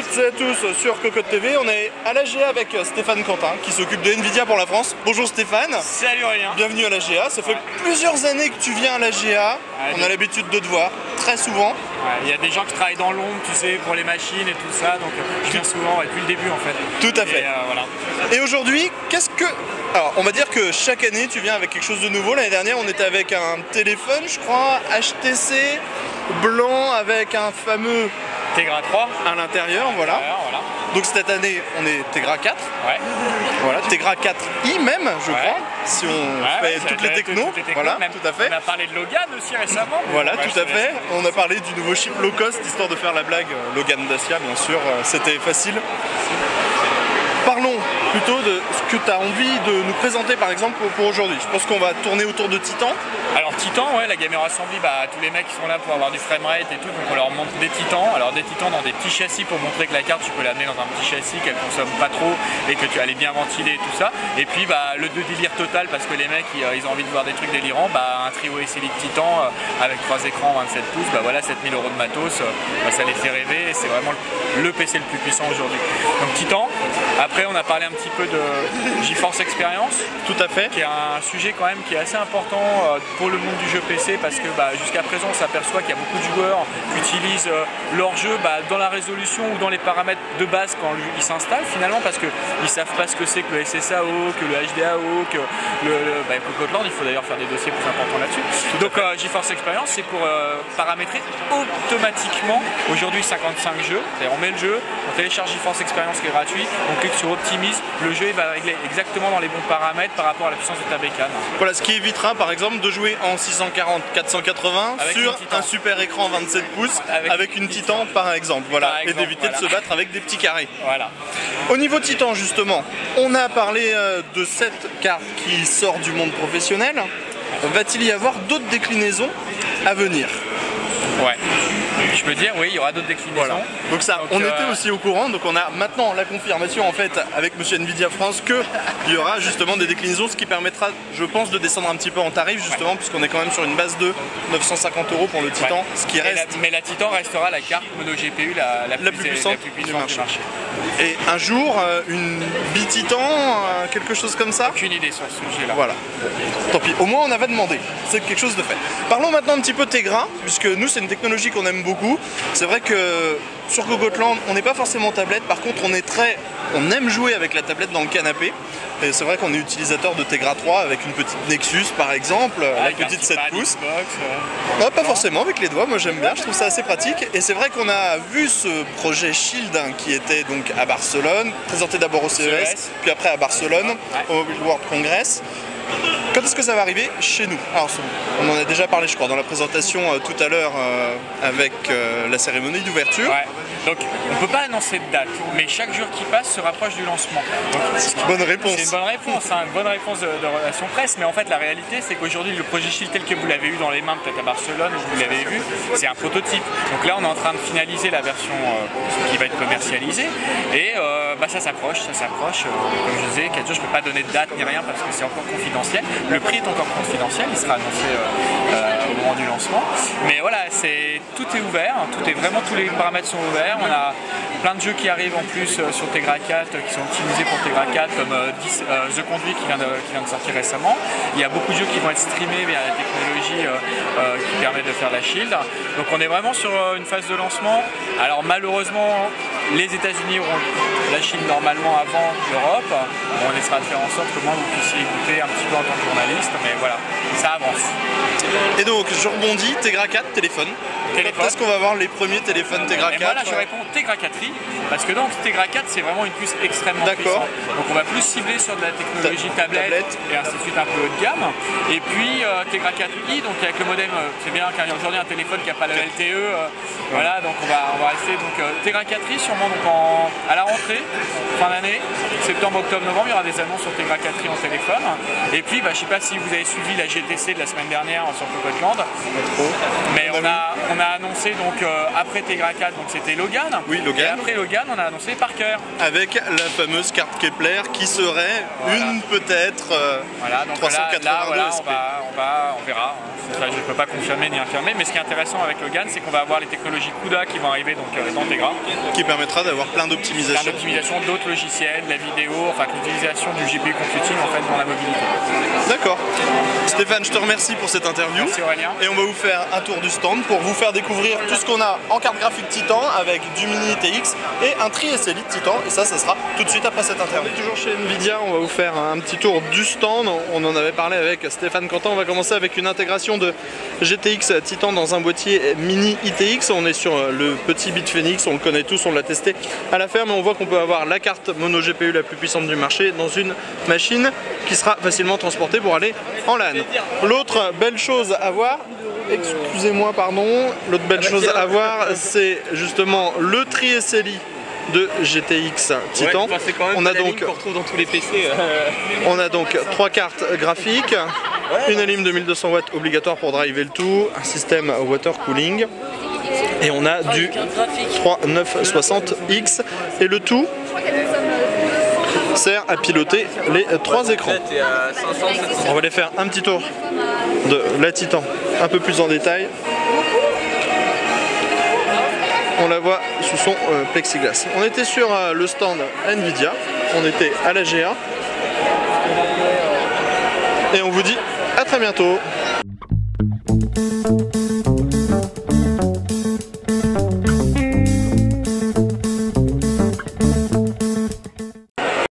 toutes et à tous sur Cocotte TV. On est à l'AGA avec Stéphane Quentin qui s'occupe de Nvidia pour la France. Bonjour Stéphane. Salut Aurélien. Bienvenue à l'AGA. Ça fait plusieurs années que tu viens à l'AGA. On a l'habitude de te voir très souvent. Il y a des gens qui travaillent dans l'ombre, tu sais, pour les machines et tout ça. Donc je viens souvent depuis le début en fait. Tout à fait. Voilà. Et aujourd'hui, qu'est-ce que... Alors, on va dire que chaque année, tu viens avec quelque chose de nouveau. L'année dernière, on était avec un téléphone, je crois, HTC, blanc, avec un fameux... Tegra 3 à l'intérieur, voilà. Donc cette année, on est Tegra 4. Ouais. Voilà, Tegra 4i même, je crois, si on fait toutes les technos. Voilà, même, tout à fait. On a parlé de Logan aussi récemment. Voilà, tout à fait. On a parlé du nouveau chip low cost, histoire de faire la blague. Logan Dacia, bien sûr, c'était facile. Parlons plutôt de ce que tu as envie de nous présenter par exemple pour aujourd'hui. Je pense qu'on va tourner autour de Titan. Alors Titan, ouais, la Gamer Assembly, tous les mecs qui sont là pour avoir du framerate et tout, donc on leur montre des Titans. Alors des Titans dans des petits châssis pour montrer que la carte tu peux l'amener dans un petit châssis, qu'elle consomme pas trop et que tu allais bien ventiler et tout ça. Et puis le délire total parce que les mecs ils ont envie de voir des trucs délirants, un trio Elite Titan avec 3 écrans 27 pouces, voilà 7000 € de matos, ça les fait rêver et c'est vraiment le PC le plus puissant aujourd'hui. Donc Titan. Après on a parlé un petit peu de GeForce Experience, tout à fait, qui est un sujet quand même qui est assez important pour le monde du jeu PC parce que jusqu'à présent on s'aperçoit qu'il y a beaucoup de joueurs qui utilisent leur jeu dans la résolution ou dans les paramètres de base quand ils s'installent finalement parce qu'ils ne savent pas ce que c'est que le SSAO, que le HDAO, que Cocotte Land, il faut d'ailleurs faire des dossiers plus importants là-dessus. Donc GeForce Experience c'est pour paramétrer automatiquement aujourd'hui 55 jeux, on met le jeu, on télécharge GeForce Experience qui est gratuit, on clique sur Optimise, le jeu il va régler exactement dans les bons paramètres par rapport à la puissance de ta bécane. Voilà, ce qui évitera par exemple de jouer en 640-480 sur un super écran 27 pouces avec une Titan par exemple, voilà, et d'éviter de se battre avec des petits carrés. Voilà. Au niveau Titan justement, on a parlé de cette carte qui sort du monde professionnel. Va-t-il y avoir d'autres déclinaisons à venir? Ouais, je peux dire oui, il y aura d'autres déclinaisons. Voilà. Donc ça, on était aussi au courant, donc on a maintenant la confirmation en fait avec Monsieur Nvidia France qu'il y aura justement des déclinaisons, ce qui permettra, je pense, de descendre un petit peu en tarif justement, puisqu'on est quand même sur une base de 950 € pour le Titan, ce qui reste. Mais la Titan restera la carte mono GPU la plus puissante du marché. Et un jour, une bi-Titan, quelque chose comme ça? Aucune idée sur ce sujet-là. Voilà. Tant pis, au moins on avait demandé, c'est quelque chose de fait. Parlons maintenant un petit peu Tegra, puisque nous c'est une technologie qu'on aime beaucoup. C'est vrai que sur Cocotte Land, on n'est pas forcément tablette, par contre on aime jouer avec la tablette dans le canapé. Et c'est vrai qu'on est utilisateur de Tegra 3 avec une petite Nexus par exemple, la petite 7 pouces. Pas forcément avec les doigts, moi j'aime bien, je trouve ça assez pratique. Et c'est vrai qu'on a vu ce projet Shield qui était donc à Barcelone, présenté d'abord au CES, puis après à Barcelone, au Mobile World Congress. Quand est-ce que ça va arriver chez nous? Alors, on en a déjà parlé, je crois, dans la présentation tout à l'heure avec la cérémonie d'ouverture. Ouais. Donc, on ne peut pas annoncer de date, mais chaque jour qui passe se rapproche du lancement. C'est une bonne réponse. C'est une bonne réponse, une bonne réponse de relation presse, mais en fait, la réalité, c'est qu'aujourd'hui, le projet Shield tel que vous l'avez eu dans les mains, peut-être à Barcelone, où vous l'avez vu, c'est un prototype. Donc là, on est en train de finaliser la version qui va être commercialisée, et ça s'approche. Comme je disais, 4 jours, je ne peux pas donner de date ni rien parce que c'est encore confidentiel. Le prix est encore confidentiel, il sera annoncé au moment du lancement. Mais voilà, tout est ouvert, tous les paramètres sont ouverts. On a plein de jeux qui arrivent en plus sur Tegra 4 qui sont optimisés pour Tegra 4 comme The Conduit qui vient de sortir récemment. Il y a beaucoup de jeux qui vont être streamés via la technologie qui permet de faire la Shield. Donc on est vraiment sur une phase de lancement. Alors malheureusement, les États-Unis auront la Chine normalement avant l'Europe. On essaiera de faire en sorte que moi vous puissiez écouter un petit peu en tant que journaliste, mais voilà, ça avance. Et donc je rebondis, Tegra 4, téléphone. Est-ce qu'on va voir les premiers téléphones Tegra 4? Voilà, je réponds Tegra 4i, parce que donc Tegra 4 c'est vraiment une puce extrêmement puissante. Donc on va plus cibler sur de la technologie tablette et ainsi de suite un peu haut de gamme. Et puis Tegra 4i, donc avec le modem, c'est bien qu'il y a aujourd'hui un téléphone qui n'a pas le LTE. Voilà, donc on va rester donc Tegra 4i sûrement donc à la rentrée, fin d'année, septembre, octobre, novembre, il y aura des annonces sur Tegra 4i en téléphone. Et puis je sais pas si vous avez suivi la GTC de la semaine dernière sur Cocotte Land, mais on a annoncé donc après Tegra 4, donc c'était Logan. Oui, Logan. Et après Logan, on a annoncé Parker. Avec la fameuse carte Kepler qui serait une peut-être 382 SP. On verra. Je ne peux pas confirmer ni infirmer, mais ce qui est intéressant avec Logan, c'est qu'on va avoir les technologies CUDA qui vont arriver donc dans Tegra. Qui permettront permettra d'avoir plein d'optimisations. D'autres logiciels, de la vidéo, enfin l'utilisation du GPU computing en fait dans la mobilité. D'accord. Stéphane, je te remercie pour cette interview. Merci Aurélien. Et on va vous faire un tour du stand pour vous faire découvrir tout ce qu'on a en carte graphique Titan avec du Mini ITX et un Tri-SLI de Titan. Et ça sera tout de suite après cette interview. On est toujours chez Nvidia, on va vous faire un petit tour du stand. On en avait parlé avec Stéphane Quentin. On va commencer avec une intégration de GTX Titan dans un boîtier Mini ITX. On est sur le petit Bitfenix, on le connaît tous, on l'a testé à la ferme. On voit qu'on peut avoir la carte mono GPU la plus puissante du marché dans une machine qui sera facilement transportée pour aller en LAN. L'autre belle chose à voir, excusez-moi pardon, l'autre belle chose à voir, c'est justement le Tri-SLI de GTX Titan. On a donc dans tous les PC. On a donc 3 cartes graphiques, une alim de 1200 watts obligatoire pour driver le tout, un système water cooling et on a du 3960X et le tout sert à piloter les 3 écrans. On va aller faire un petit tour de la Titan un peu plus en détail. On la voit sous son plexiglas. On était sur le stand Nvidia, on était à la GA et on vous dit à très bientôt.